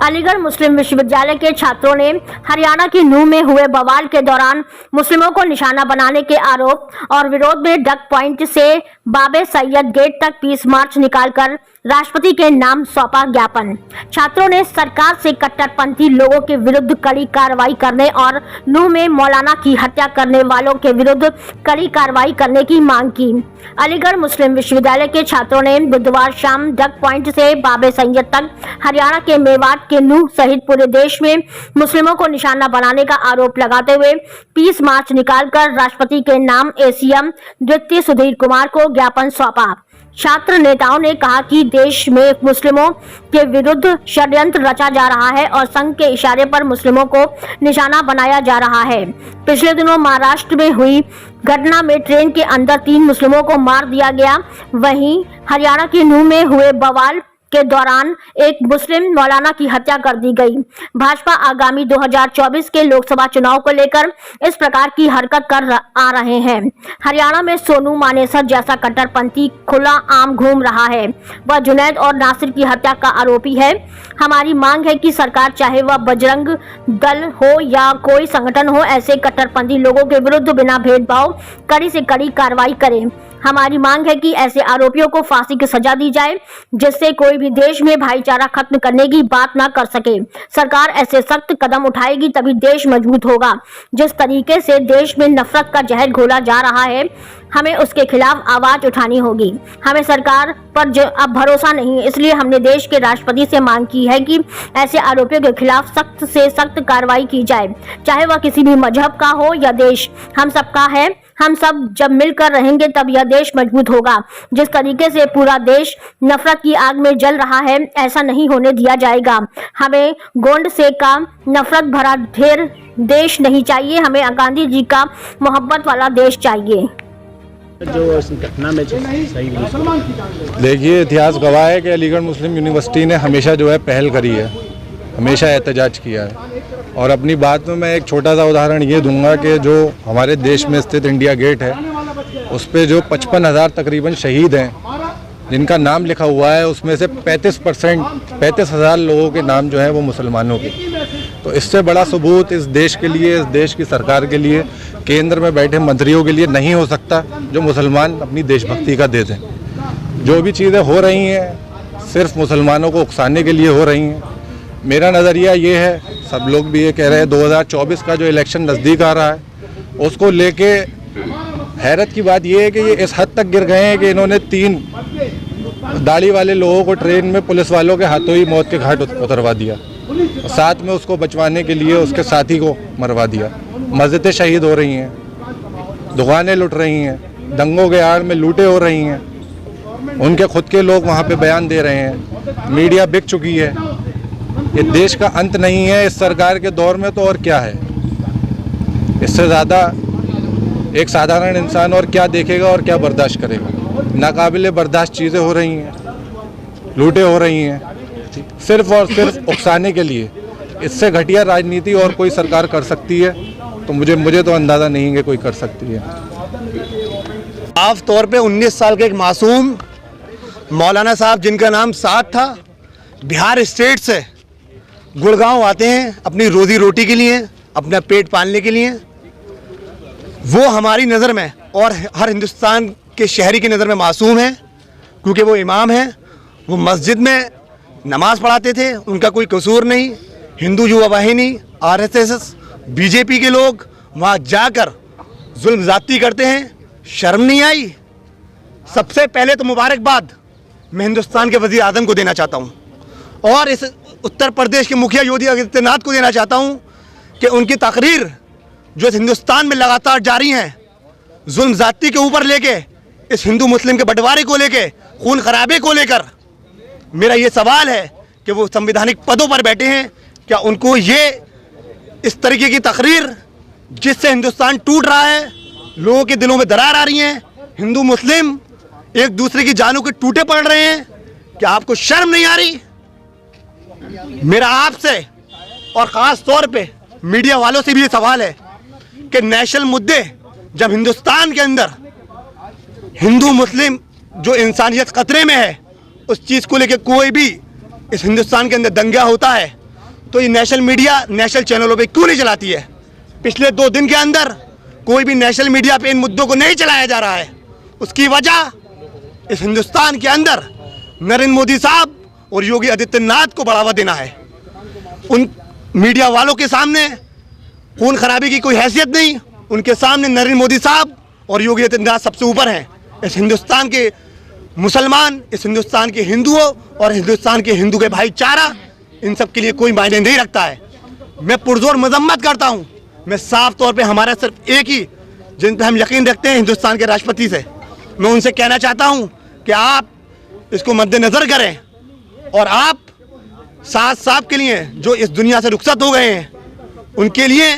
अलीगढ़ मुस्लिम विश्वविद्यालय के छात्रों ने हरियाणा की नूंह में हुए बवाल के दौरान मुस्लिमों को निशाना बनाने के आरोप और विरोध में डक पॉइंट से बाबे सैयद गेट तक पीस मार्च निकालकर राष्ट्रपति के नाम सौंपा ज्ञापन। छात्रों ने सरकार से कट्टरपंथी लोगों के विरुद्ध कड़ी कार्रवाई करने और नूंह में मौलाना की हत्या करने वालों के विरुद्ध कड़ी कार्रवाई करने की मांग की। अलीगढ़ मुस्लिम विश्वविद्यालय के छात्रों ने बुधवार शाम डक पॉइंट से बाबे सैयद तक हरियाणा के मेवात के नूंह सहित पूरे देश में मुस्लिमों को निशाना बनाने का आरोप लगाते हुए पीस मार्च निकालकर राष्ट्रपति के नाम एसीएम द्वितीय सुधीर कुमार को ज्ञापन सौंपा। छात्र नेताओं ने कहा कि देश में मुस्लिमों के विरुद्ध षड्यंत्र रचा जा रहा है और संघ के इशारे पर मुस्लिमों को निशाना बनाया जा रहा है। पिछले दिनों महाराष्ट्र में हुई घटना में ट्रेन के अंदर 3 मुस्लिमों को मार दिया गया। वहीं हरियाणा के नूंह में हुए बवाल के दौरान एक मुस्लिम मौलाना की हत्या कर दी गई। भाजपा आगामी 2024 के लोकसभा चुनाव को लेकर इस प्रकार की हरकत कर आ रहे हैं। हरियाणा में सोनू मानेसर जैसा कट्टरपंथी खुला आम घूम रहा है। वह जुनैद और नासिर की हत्या का आरोपी है। हमारी मांग है कि सरकार, चाहे वह बजरंग दल हो या कोई संगठन हो, ऐसे कट्टरपंथी लोगों के विरुद्ध बिना भेदभाव कड़ी से कड़ी कार्रवाई करे। हमारी मांग है कि ऐसे आरोपियों को फांसी की सजा दी जाए, जिससे कोई भी देश में भाईचारा खत्म करने की बात न कर सके। सरकार ऐसे सख्त कदम उठाएगी तभी देश मजबूत होगा। जिस तरीके से देश में नफरत का जहर घोला जा रहा है, हमें उसके खिलाफ आवाज उठानी होगी। हमें सरकार पर अब भरोसा नहीं, इसलिए हमने देश के राष्ट्रपति से मांग की है कि ऐसे आरोपियों के खिलाफ सख्त से सख्त कार्रवाई की जाए, चाहे वह किसी भी मजहब का हो या देश हम सबका है। हम सब जब मिलकर रहेंगे तब यह देश मजबूत होगा। जिस तरीके से पूरा देश नफरत की आग में जल रहा है, ऐसा नहीं होने दिया जाएगा। हमें गोंड से का नफरत भरा ढेर देश नहीं चाहिए, हमें गांधी जी का मोहब्बत वाला देश चाहिए। जो इस घटना में सही देखिए, इतिहास गवाह है कि अलीगढ़ मुस्लिम यूनिवर्सिटी ने हमेशा जो है पहल करी है, हमेशा एहतजाज किया है। और अपनी बात में मैं एक छोटा सा उदाहरण ये दूंगा कि जो हमारे देश में स्थित इंडिया गेट है, उस पे जो 55,000 तकरीबन शहीद हैं जिनका नाम लिखा हुआ है, उसमें से 35,000 लोगों के नाम जो है वो मुसलमानों के। तो इससे बड़ा सबूत इस देश के लिए, इस देश की सरकार के लिए, केंद्र में बैठे मंत्रियों के लिए नहीं हो सकता जो मुसलमान अपनी देशभक्ति का दे दें। जो भी चीज़ें हो रही हैं सिर्फ मुसलमानों को उकसाने के लिए हो रही हैं। मेरा नज़रिया ये है, सब लोग भी ये कह रहे हैं, 2024 का जो इलेक्शन नज़दीक आ रहा है उसको लेके हैरत की बात ये है कि ये इस हद तक गिर गए हैं कि इन्होंने 3 दाढ़ी वाले लोगों को ट्रेन में पुलिस वालों के हाथों ही मौत के घाट उतरवा दिया, और साथ में उसको बचवाने के लिए उसके साथी को मरवा दिया। मस्जिदें शहीद हो रही हैं, दुकानें लुट रही हैं, दंगों के आड़ में लूटें हो रही हैं, उनके खुद के लोग वहाँ पे बयान दे रहे हैं, मीडिया बिक चुकी है। ये देश का अंत नहीं है इस सरकार के दौर में तो और क्या है। इससे ज़्यादा एक साधारण इंसान और क्या देखेगा और क्या बर्दाश्त करेगा। नाकाबिले बर्दाश्त चीज़ें हो रही हैं, लूटें हो रही हैं, सिर्फ और सिर्फ उकसाने के लिए। इससे घटिया राजनीति और कोई सरकार कर सकती है तो मुझे तो अंदाज़ा नहीं है कोई कर सकती है। साफ तौर पे 19 साल के एक मासूम मौलाना साहब, जिनका नाम साद था, बिहार स्टेट से गुड़गांव आते हैं अपनी रोजी रोटी के लिए, अपना पेट पालने के लिए। वो हमारी नज़र में और हर हिंदुस्तान के शहरी की नज़र में मासूम है, क्योंकि वो इमाम हैं, वो मस्जिद में नमाज़ पढ़ाते थे, उनका कोई कसूर नहीं। हिंदू युवा वाहिनी, RSS, बीजेपी के लोग वहाँ जाकर जुल्म ज़्यादती करते हैं, शर्म नहीं आई? सबसे पहले तो मुबारकबाद मैं हिंदुस्तान के वज़ीर आज़म को देना चाहता हूँ और इस उत्तर प्रदेश के मुखिया योगी आदित्यनाथ को देना चाहता हूँ कि उनकी तकरीर जो इस हिंदुस्तान में लगातार जारी हैं, जुल्म ज़्यादती के ऊपर लेके, इस हिंदू मुस्लिम के बंटवारे को लेके, खून खराबे को लेकर, मेरा ये सवाल है कि वो संवैधानिक पदों पर बैठे हैं, क्या उनको ये इस तरीके की तकरीर जिससे हिंदुस्तान टूट रहा है, लोगों के दिलों में दरार आ रही हैं, हिंदू मुस्लिम एक दूसरे की जानों के टूटे पड़ रहे हैं, क्या आपको शर्म नहीं आ रही? मेरा आपसे और ख़ास तौर पे मीडिया वालों से भी ये सवाल है कि नेशनल मुद्दे जब हिंदुस्तान के अंदर हिंदू मुस्लिम जो इंसानियत खतरे में है, उस चीज़ को लेकर कोई भी इस हिंदुस्तान के अंदर दंगा होता है तो ये नेशनल मीडिया नेशनल चैनलों पे क्यों नहीं चलाती है? पिछले 2 दिन के अंदर कोई भी नेशनल मीडिया पे इन मुद्दों को नहीं चलाया जा रहा है। उसकी वजह इस हिंदुस्तान के अंदर नरेंद्र मोदी साहब और योगी आदित्यनाथ को बढ़ावा देना है। उन मीडिया वालों के सामने खून खराबी की कोई हैसियत नहीं, उनके सामने नरेंद्र मोदी साहब और योगी आदित्यनाथ सबसे ऊपर हैं। इस हिंदुस्तान के मुसलमान, इस हिंदुस्तान के हिंदुओं और हिंदुस्तान के हिंदू के भाईचारा, इन सब के लिए कोई मायने नहीं रखता है। मैं पुरजोर मजम्मत करता हूँ। मैं साफ तौर पे हमारा सिर्फ एक ही जिन पे हम यकीन रखते हैं हिंदुस्तान के राष्ट्रपति से, मैं उनसे कहना चाहता हूँ कि आप इसको मद्देनज़र करें और आप साहब के लिए जो इस दुनिया से रुखसत हो गए हैं, उनके लिए,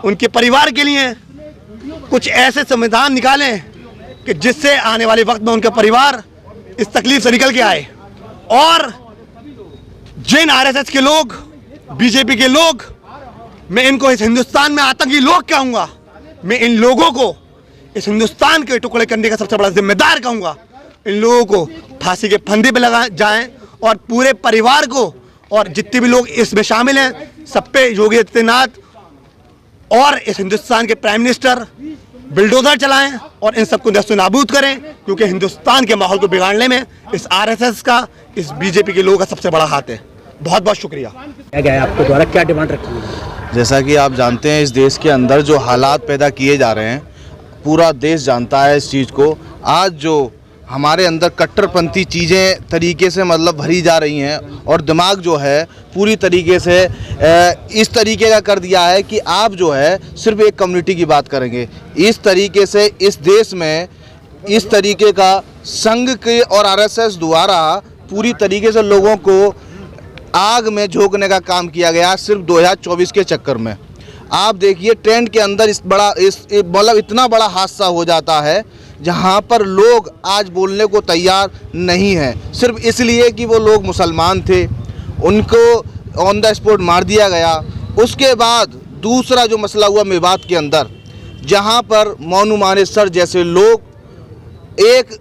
उनके परिवार के लिए कुछ ऐसे संविधान निकालें कि जिससे आने वाले वक्त में उनका परिवार इस तकलीफ से निकल के आए। और जिन आरएसएस के लोग, बीजेपी के लोग, मैं इनको इस हिंदुस्तान में आतंकी लोग कहूँगा। मैं इन लोगों को इस हिंदुस्तान के टुकड़े करने का सबसे बड़ा जिम्मेदार कहूँगा। इन लोगों को फांसी के फंदे पे लगा जाएं और पूरे परिवार को और जितने भी लोग इसमें शामिल हैं सब पे योगी आदित्यनाथ और इस हिंदुस्तान के प्राइम मिनिस्टर बिल्डोजर चलाएं और इन सबको नस्तनाबूद करें, क्योंकि हिंदुस्तान के माहौल को बिगाड़ने में इस आरएसएस का, इस बीजेपी के लोगों का सबसे बड़ा हाथ है। बहुत बहुत शुक्रिया। क्या है आपके द्वारा क्या डिमांड रखी है? जैसा कि आप जानते हैं, इस देश के अंदर जो हालात पैदा किए जा रहे हैं, पूरा देश जानता है इस चीज़ को। आज जो हमारे अंदर कट्टरपंथी चीज़ें तरीके से मतलब भरी जा रही हैं और दिमाग जो है पूरी तरीके से इस तरीके का कर दिया है कि आप जो है सिर्फ एक कम्युनिटी की बात करेंगे। इस तरीके से इस देश में इस तरीके का संघ के और आरएसएस द्वारा पूरी तरीके से लोगों को आग में झोंकने का काम किया गया सिर्फ 2024 के चक्कर में। आप देखिए ट्रेंड के अंदर मतलब इतना बड़ा हादसा हो जाता है जहां पर लोग आज बोलने को तैयार नहीं हैं, सिर्फ इसलिए कि वो लोग मुसलमान थे, उनको ऑन द स्पॉट मार दिया गया। उसके बाद दूसरा जो मसला हुआ मेवात के अंदर, जहां पर मोनू मानेसर जैसे लोग एक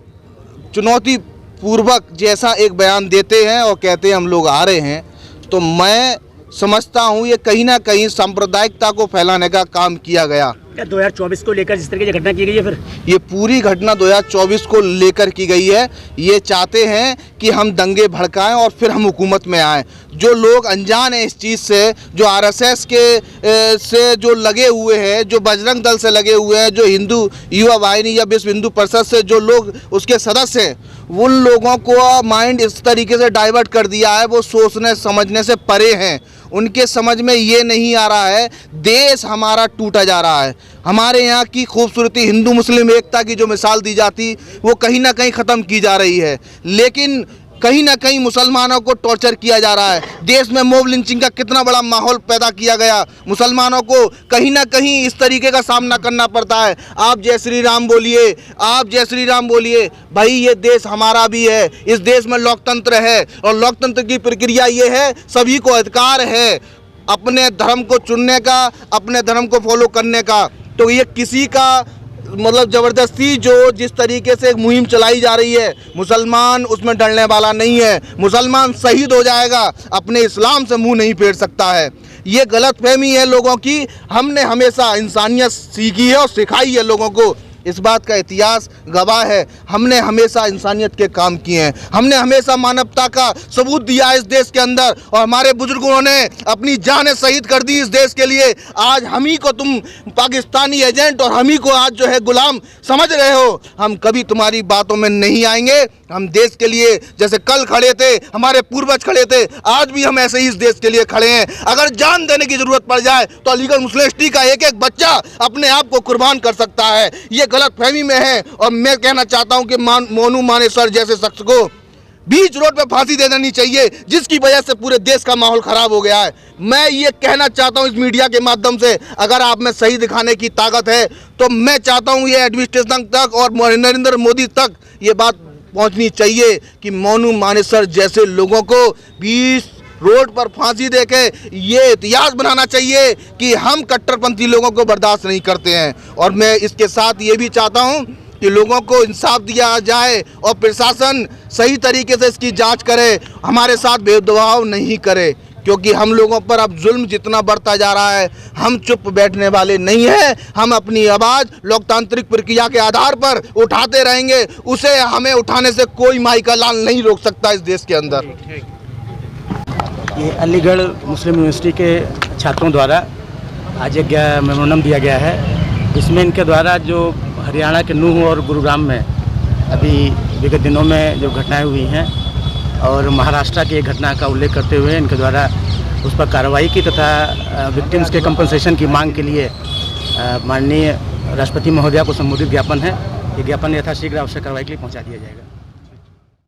चुनौती पूर्वक जैसा एक बयान देते हैं और कहते हैं हम लोग आ रहे हैं, तो मैं समझता हूँ ये कहीं ना कहीं सांप्रदायिकता को फैलाने का काम किया गया। 2024 को लेकर जिस तरीके की घटना की गई है, फिर ये पूरी घटना 2024 को लेकर की गई है। ये चाहते हैं कि हम दंगे भड़काएं और फिर हम हुकूमत में आएं। जो लोग अनजान हैं इस चीज़ से, जो आरएसएस के से जो लगे हुए हैं, जो बजरंग दल से लगे हुए हैं, जो हिंदू युवा वाहिनी या विश्व हिंदू परिषद से जो लोग उसके सदस्य हैं, उन लोगों को माइंड इस तरीके से डाइवर्ट कर दिया है, वो सोचने समझने से परे हैं। उनके समझ में ये नहीं आ रहा है देश हमारा टूटा जा रहा है। हमारे यहाँ की खूबसूरती, हिंदू मुस्लिम एकता की जो मिसाल दी जाती, वो कहीं ना कहीं ख़त्म की जा रही है। लेकिन कहीं ना कहीं मुसलमानों को टॉर्चर किया जा रहा है। देश में मॉब लिंचिंग का कितना बड़ा माहौल पैदा किया गया। मुसलमानों को कहीं ना कहीं इस तरीके का सामना करना पड़ता है। आप जय श्री राम बोलिए, आप जय श्री राम बोलिए। भाई ये देश हमारा भी है, इस देश में लोकतंत्र है और लोकतंत्र की प्रक्रिया ये है, सभी को अधिकार है अपने धर्म को चुनने का, अपने धर्म को फॉलो करने का। तो ये किसी का मतलब ज़बरदस्ती जो जिस तरीके से एक मुहिम चलाई जा रही है, मुसलमान उसमें डरने वाला नहीं है। मुसलमान शहीद हो जाएगा, अपने इस्लाम से मुंह नहीं फेर सकता है। ये गलतफहमी है लोगों की। हमने हमेशा इंसानियत सीखी है और सिखाई है लोगों को। इस बात का इतिहास गवाह है। हमने हमेशा इंसानियत के काम किए हैं, हमने हमेशा मानवता का सबूत दिया है इस देश के अंदर, और हमारे बुजुर्गों ने अपनी जानें शहीद कर दी इस देश के लिए। आज हम ही को तुम पाकिस्तानी एजेंट और हम ही को आज जो है गुलाम समझ रहे हो। हम कभी तुम्हारी बातों में नहीं आएंगे। हम देश के लिए जैसे कल खड़े थे, हमारे पूर्वज खड़े थे, आज भी हम ऐसे ही इस देश के लिए खड़े हैं। अगर जान देने की जरूरत पड़ जाए तो अलीगढ़ मुस्लिम यूनिवर्सिटी का एक एक बच्चा अपने आप को कुर्बान कर सकता है। ये गलतफहमी में है और मैं कहना चाहता हूं कि मोनू मानेसर जैसे शख्स को बीच रोड पे फांसी दे देनी चाहिए, जिसकी वजह से पूरे देश का माहौल खराब हो गया है। मैं ये कहना चाहता हूं इस मीडिया के माध्यम से, अगर आप में सही दिखाने की ताकत है तो मैं चाहता हूं ये एडमिनिस्ट्रेशन तक और नरेंद्र मोदी तक ये बात पहुंचनी चाहिए कि मोनू मानेसर जैसे लोगों को बीच रोड पर फांसी देके ये इतिहास बनाना चाहिए कि हम कट्टरपंथी लोगों को बर्दाश्त नहीं करते हैं। और मैं इसके साथ ये भी चाहता हूं कि लोगों को इंसाफ दिया जाए और प्रशासन सही तरीके से इसकी जांच करे, हमारे साथ भेदभाव नहीं करे, क्योंकि हम लोगों पर अब जुल्म जितना बढ़ता जा रहा है, हम चुप बैठने वाले नहीं हैं। हम अपनी आवाज़ लोकतांत्रिक प्रक्रिया के आधार पर उठाते रहेंगे। उसे हमें उठाने से कोई माई का लाल नहीं रोक सकता इस देश के अंदर। ये अलीगढ़ मुस्लिम यूनिवर्सिटी के छात्रों द्वारा आज एक मेमोरेंडम दिया गया है। इसमें इनके द्वारा जो हरियाणा के नूह और गुरुग्राम में अभी विगत दिनों में जो घटनाएं हुई हैं और महाराष्ट्र की एक घटना का उल्लेख करते हुए इनके द्वारा उस पर कार्रवाई की तथा विक्टिम्स के कंपनसेशन की मांग के लिए माननीय राष्ट्रपति महोदया को संबोधित ज्ञापन है। ये ज्ञापन यथाशीघ्र आवश्यक कार्रवाई के लिए पहुंचा दिया जाएगा।